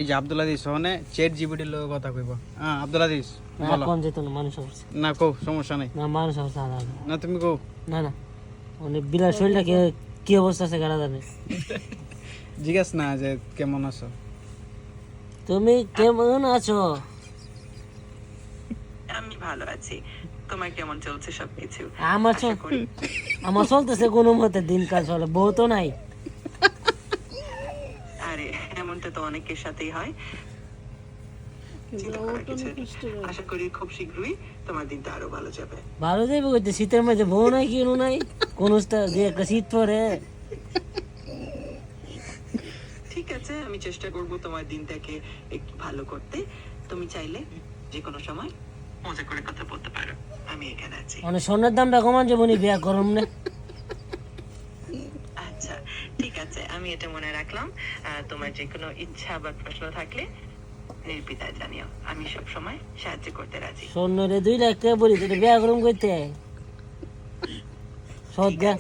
এই যে আব্দুল আজিজ হনে চ্যাট জিপিটির লগে কথা কইব। হ্যাঁ আব্দুল আজিজ বলো। কোন যেত না মানুষ অবস্থা না কও সমস্যা নাই। না মানুষ অবস্থা না তুমি কও। না না মানে বিলাস শরীরটা কি অবস্থা আছে গাড়া জানে। জিজ্ঞাস না যে কেমন আছো। তুমি কেমন আছো? আমি ভালো আছি। তোমার কেমন চলছে সবকিছু? আমার চলতেছে কোনো মতে দিনকাল চলে, বউ তো নাই। আরে এমনটা তো অনেকের সাথেই হয়। চিন্তা করার কিছু নেই। আশা করি খুব শীঘ্রই তোমার দিনটা আরো ভালো যাবে। ভালো যাইবে কইতে, শীতের মধ্যে বউ নাই কিনো নাই কোনটা যে একটা শীত পরে। ঠিক আছে, আমি চেষ্টা করব তোমার দিনটাকে একটু ভালো করতে। তুমি চাইলে যে কোনো সময় মজা করে কথা বলতে পারো, আমি এখানে আছি। মানে স্বর্ণের দামটা কমান যাবো নি বিয়া করম না। আচ্ছা ঠিক আছে, আমি এটা মনে রাখলাম। তোমার যে কোনো ইচ্ছা বা প্রশ্ন থাকলে নির্বিধায় জানিও, আমি সব সময় সাহায্য করতে রাজি। স্বর্ণরে 2 লাখ টাকা বলি তো বিয়া করম কইতে সদগা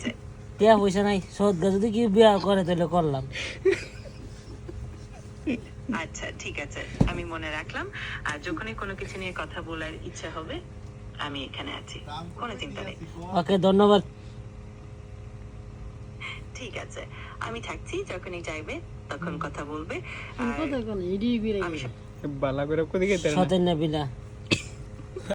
টিয়া পয়সা নাই, সদগা যদি কি বিয়া করে তাহলে করলাম। আচ্ছা ঠিক আছে, আমি মনে রাখলাম। আর যখনই কোনো কিছু নিয়ে কথা বলার ইচ্ছা হবে আমি এখানে আছি, কোনো চিন্তা নেই। ওকে ধন্যবাদ। ঠিক আছে, আমি থাকছি, যখনই চাইবে তখন কথা বলবে। আর বালা করে কোদিকে সতেন না বিলা